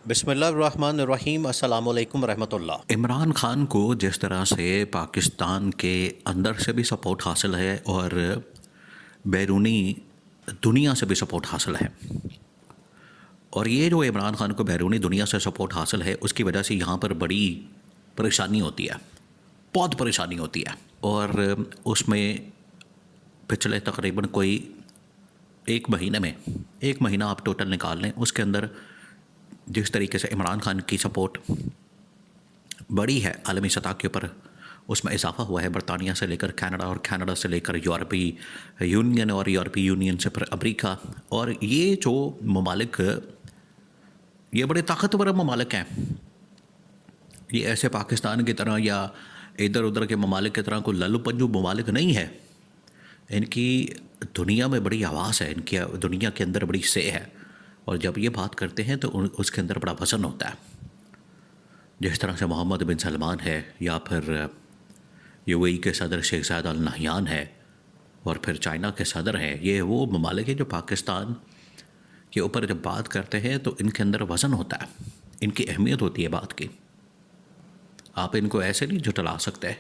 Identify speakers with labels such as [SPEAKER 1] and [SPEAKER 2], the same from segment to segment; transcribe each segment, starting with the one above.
[SPEAKER 1] بسم اللہ الرحمن الرحیم، السلام علیکم ورحمۃ اللہ۔
[SPEAKER 2] عمران خان کو جس طرح سے پاکستان کے اندر سے بھی سپورٹ حاصل ہے اور بیرونی دنیا سے بھی سپورٹ حاصل ہے، اور یہ جو عمران خان کو بیرونی دنیا سے سپورٹ حاصل ہے اس کی وجہ سے یہاں پر بڑی پریشانی ہوتی ہے، بہت پریشانی ہوتی ہے۔ اور اس میں پچھلے تقریباً کوئی ایک مہینہ آپ ٹوٹل نکال لیں، اس کے اندر جس طریقے سے عمران خان کی سپورٹ بڑی ہے عالمی سطح کے اوپر، اس میں اضافہ ہوا ہے برطانیہ سے لے کر کینیڈا، اور کینیڈا سے لے کر یورپی یونین، اور یورپی یونین سے پھر امریکہ، اور یہ جو ممالک یہ بڑے طاقتور ممالک ہیں، یہ ایسے پاکستان کی طرح یا ادھر ادھر کے ممالک کی طرح کوئی للو پنجو ممالک نہیں ہے۔ ان کی دنیا میں بڑی آواز ہے، ان کی دنیا کے اندر بڑی سے ہے، اور جب یہ بات کرتے ہیں تو اس کے اندر بڑا وزن ہوتا ہے۔ جس طرح سے محمد بن سلمان ہے، یا پھر یو اے ای کے صدر شیخ زاید ال نہیان ہے، اور پھر چائنا کے صدر ہیں، یہ وہ ممالک ہیں جو پاکستان کے اوپر جب بات کرتے ہیں تو ان کے اندر وزن ہوتا ہے، ان کی اہمیت ہوتی ہے بات کی۔ آپ ان کو ایسے نہیں جھٹلا سکتے،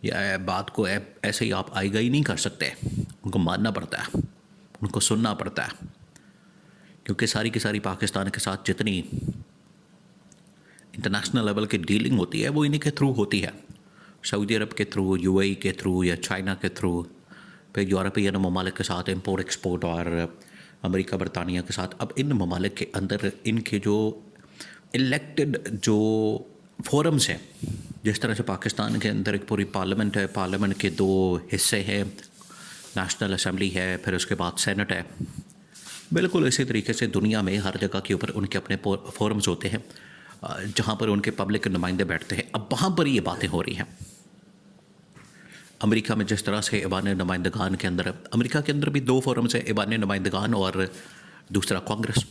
[SPEAKER 2] یا بات کو ایسے ہی آپ آئی گئی نہیں کر سکتے، ان کو ماننا پڑتا ہے، ان کو سننا پڑتا ہے، کیونکہ ساری کی ساری پاکستان کے ساتھ جتنی انٹرنیشنل لیول کی ڈیلنگ ہوتی ہے وہ انہی کے تھرو ہوتی ہے، سعودی عرب کے تھرو، یو اے ای کے تھرو، یا چائنا کے تھرو، پھر یورپین ممالک کے ساتھ امپورٹ ایکسپورٹ، اور امریکہ برطانیہ کے ساتھ۔ اب ان ممالک کے اندر ان کے جو الیکٹڈ جو فورمز ہیں، جس طرح سے پاکستان کے اندر ایک پوری پارلیمنٹ ہے، پارلیمنٹ کے دو حصے ہیں، نیشنل اسمبلی ہے، پھر اس کے بعد سینٹ ہے، بالکل اسی طریقے سے دنیا میں ہر جگہ کے اوپر ان کے اپنے فورمز ہوتے ہیں جہاں پر ان کے پبلک کے نمائندے بیٹھتے ہیں۔ اب وہاں پر یہ باتیں ہو رہی ہیں۔ امریکہ میں جس طرح سے ایوان نمائندگان کے اندر، امریکہ کے اندر بھی دو فورمز ہیں، ایوان نمائندگان اور دوسرا کانگریس،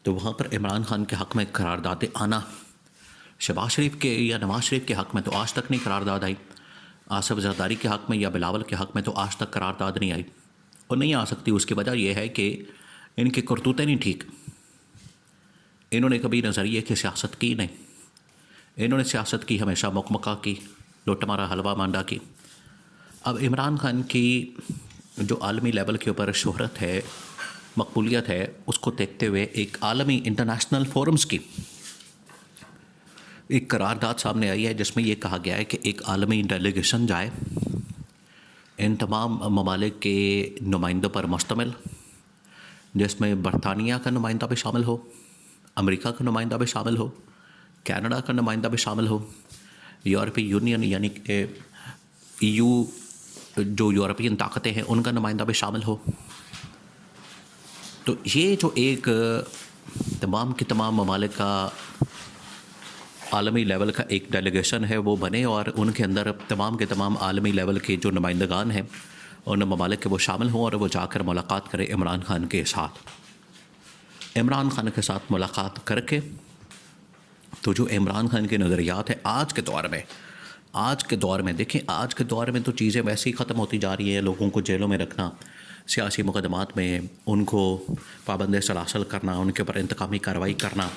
[SPEAKER 2] تو وہاں پر عمران خان کے حق میں قراردادیں آنا، شہباز شریف کے یا نواز شریف کے حق میں تو آج تک نہیں قرارداد آئی، آصف زرداری کے حق میں یا بلاول کے حق میں تو آج تک قرارداد نہیں آئی، اور نہیں آ سکتی۔ اس کی وجہ یہ ہے کہ ان کی کرتوتیں نہیں ٹھیک، انہوں نے کبھی نظریے کی سیاست کی نہیں، انہوں نے سیاست کی ہمیشہ مکمکہ کی، لوٹ مارا حلوہ مانڈا کی۔ اب عمران خان کی جو عالمی لیول کے اوپر شہرت ہے، مقبولیت ہے، اس کو دیکھتے ہوئے ایک عالمی انٹرنیشنل فورمز کی ایک قرارداد سامنے آئی ہے، جس میں یہ کہا گیا ہے کہ ایک عالمی ڈیلیگیشن جائے، ان تمام ممالک کے نمائندوں پر مشتمل، جس میں برطانیہ کا نمائندہ بھی شامل ہو، امریکہ کا نمائندہ بھی شامل ہو، کینیڈا کا نمائندہ بھی شامل ہو، یورپی یونین یعنی کہ EU جو یورپین طاقتیں ہیں ان کا نمائندہ بھی شامل ہو۔ تو یہ جو ایک تمام کے تمام ممالک کا عالمی لیول کا ایک ڈیلیگیشن ہے وہ بنے، اور ان کے اندر تمام کے تمام عالمی لیول کے جو نمائندگان ہیں ان ممالک کے وہ شامل ہوں، اور وہ جا کر ملاقات کرے عمران خان کے ساتھ۔ عمران خان کے ساتھ ملاقات کر کے تو جو عمران خان کے نظریات ہیں آج کے دور میں دیکھیں، آج کے دور میں تو چیزیں ویسے ہی ختم ہوتی جا رہی ہیں، لوگوں کو جیلوں میں رکھنا، سیاسی مقدمات میں ان کو پابند سلاسل کرنا، ان کے اوپر انتقامی کارروائی کرنا،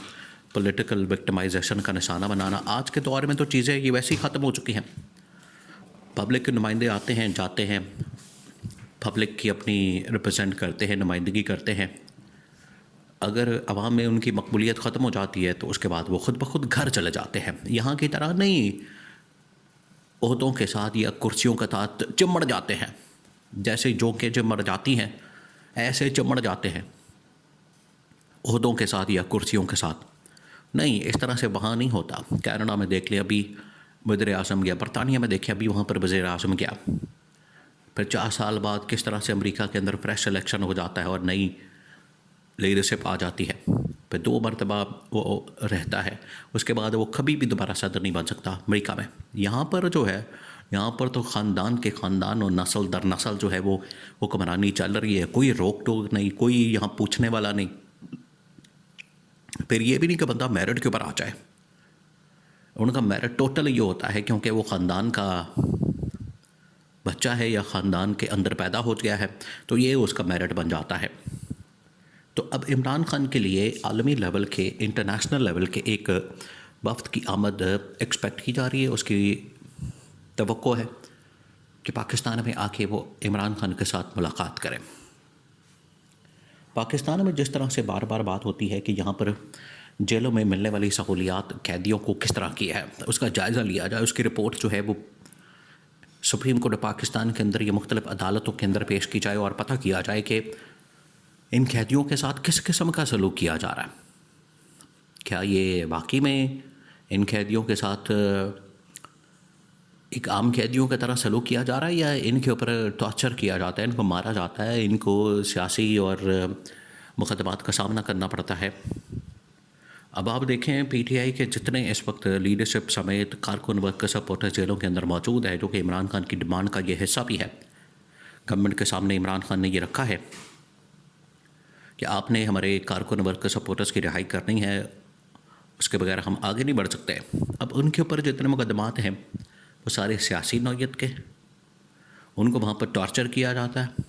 [SPEAKER 2] پولیٹیکل وکٹمائزیشن کا نشانہ بنانا، آج کے دور میں تو چیزیں یہ ویسے ہی ختم ہو چکی ہیں۔ پبلک کے نمائندے آتے ہیں، جاتے ہیں، پبلک کی اپنی ریپرزینٹ کرتے ہیں، نمائندگی کرتے ہیں۔ اگر عوام میں ان کی مقبولیت ختم ہو جاتی ہے تو اس کے بعد وہ خود بخود گھر چلے جاتے ہیں، یہاں کی طرح نہیں عہدوں کے ساتھ یا کرسیوں کے ساتھ چمڑ جاتے ہیں، جیسے جو کہ چمڑ جاتی ہیں ایسے چمڑ جاتے ہیں عہدوں کے ساتھ یا کرسیوں کے ساتھ، نہیں، اس طرح سے وہاں نہیں ہوتا۔ کینیڈا میں دیکھ لیں، ابھی وزیر اعظم گیا، برطانیہ میں دیکھیں ابھی وہاں پر وزیر اعظم گیا، پھر 4 سال بعد کس طرح سے امریکہ کے اندر فریش الیکشن ہو جاتا ہے اور نئی لیڈرشپ آ جاتی ہے، پھر 2 مرتبہ وہ رہتا ہے، اس کے بعد وہ کبھی بھی دوبارہ صدر نہیں بن سکتا امریکہ میں۔ یہاں پر جو ہے، یہاں پر تو خاندان کے خاندان اور نسل در نسل جو ہے وہ حکمرانی چل رہی ہے، کوئی روک ٹوک نہیں، کوئی یہاں پوچھنے والا نہیں۔ پھر یہ بھی نہیں کہ بندہ میرٹ کے اوپر آ جائے، ان کا میرٹ ٹوٹل یہ ہوتا ہے کیونکہ وہ خاندان کا بچہ ہے یا خاندان کے اندر پیدا ہو گیا ہے، تو یہ اس کا میرٹ بن جاتا ہے۔ تو اب عمران خان کے لیے عالمی لیول کے انٹرنیشنل لیول کے ایک وفد کی آمد ایکسپیکٹ کی جا رہی ہے. اس کی توقع ہے کہ پاکستان میں آ کے وہ عمران خان کے ساتھ ملاقات کریں. پاکستان میں جس طرح سے بار بار بات ہوتی ہے کہ یہاں پر جیلوں میں ملنے والی سہولیات قیدیوں کو کس طرح کی ہے, اس کا جائزہ لیا جائے, اس کی رپورٹ جو ہے وہ سپریم کورٹ پاکستان کے اندر یا مختلف عدالتوں کے اندر پیش کی جائے اور پتہ کیا جائے کہ ان قیدیوں کے ساتھ کس قسم کا سلوک کیا جا رہا ہے. کیا یہ واقعی میں ان قیدیوں کے ساتھ ایک عام قیدیوں کی طرح سلوک کیا جا رہا ہے, یا ان کے اوپر ٹارچر کیا جاتا ہے, ان کو مارا جاتا ہے, ان کو سیاسی اور مقدمات کا سامنا کرنا پڑتا ہے. اب آپ دیکھیں پی ٹی آئی کے جتنے اس وقت لیڈرشپ سمیت کارکن ورکر سپورٹر جیلوں کے اندر موجود ہے, جو کہ عمران خان کی ڈیمانڈ کا یہ حصہ بھی ہے. گورنمنٹ کے سامنے عمران خان نے یہ رکھا ہے کہ آپ نے ہمارے کارکن ورکر سپورٹرز کی رہائی کرنی ہے, اس کے بغیر ہم آگے نہیں بڑھ سکتے. اب ان کے اوپر جتنے مقدمات ہیں وہ سارے سیاسی نوعیت کے, ان کو وہاں پر ٹارچر کیا جاتا ہے,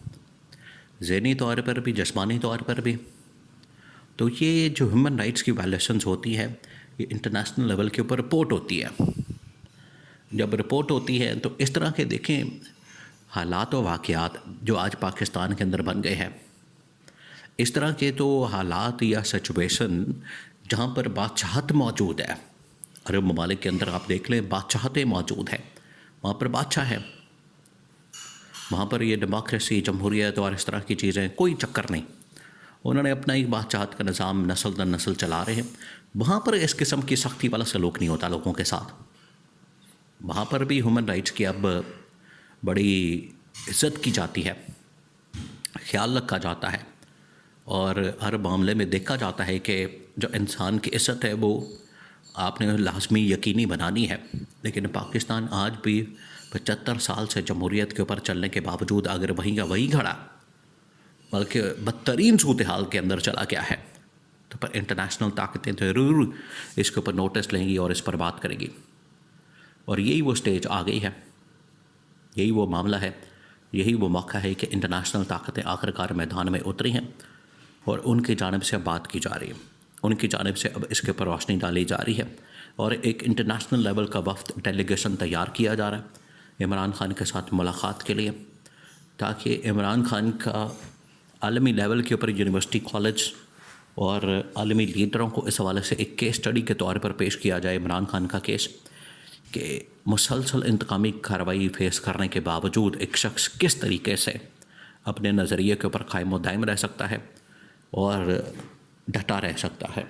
[SPEAKER 2] ذہنی طور پر بھی جسمانی طور پر بھی. تو یہ جو ہیومن رائٹس کی وائلیشنز ہوتی ہے یہ انٹرنیشنل لیول کے اوپر رپورٹ ہوتی ہے. جب رپورٹ ہوتی ہے تو اس طرح کے دیکھیں حالات و واقعات جو آج پاکستان کے اندر بن گئے ہیں, اس طرح کے تو حالات یا سچویشن جہاں پر بادشاہت موجود ہے, عرب ممالک کے اندر آپ دیکھ لیں بادشاہتیں موجود ہیں, وہاں پر بادشاہ ہے, وہاں پر یہ ڈیموکریسی جمہوریت اور اس طرح کی چیزیں کوئی چکر نہیں. انہوں نے اپنا ایک بادشاہت کا نظام نسل در نسل چلا رہے ہیں. وہاں پر اس قسم کی سختی والا سلوک نہیں ہوتا لوگوں کے ساتھ. وہاں پر بھی ہیومن رائٹس کی اب بڑی عزت کی جاتی ہے, خیال رکھا جاتا ہے, اور ہر معاملے میں دیکھا جاتا ہے کہ جو انسان کی عزت ہے وہ آپ نے لازمی یقینی بنانی ہے. لیکن پاکستان آج بھی 75 سال سے جمہوریت کے اوپر چلنے کے باوجود اگر وہیں کا وہیں کھڑا, بلکہ بدترین صورتحال کے اندر چلا گیا ہے, تو پر انٹرنیشنل طاقتیں ضرور اس کے اوپر نوٹس لیں گی اور اس پر بات کریں گی. اور یہی وہ سٹیج آ گئی ہے, یہی وہ معاملہ ہے, یہی وہ موقع ہے کہ انٹرنیشنل طاقتیں آخرکار میدان میں اتری ہیں اور ان کی جانب سے اب بات کی جا رہی ہے, ان کی جانب سے اب اس کے اوپر روشنی ڈالی جا رہی ہے, اور ایک انٹرنیشنل لیول کا وفد ڈیلیگیشن تیار کیا جا رہا ہے عمران خان کے ساتھ ملاقات کے لیے, تاکہ عمران خان کا عالمی لیول کے اوپر یونیورسٹی کالج اور عالمی لیڈروں کو اس حوالے سے ایک کیس اسٹڈی کے طور پر پیش کیا جائے عمران خان کا کیس, کہ مسلسل انتقامی کارروائی فیس کرنے کے باوجود ایک شخص کس طریقے سے اپنے نظریے کے اوپر قائم و دائم رہ سکتا ہے اور ڈٹا رہ سکتا ہے.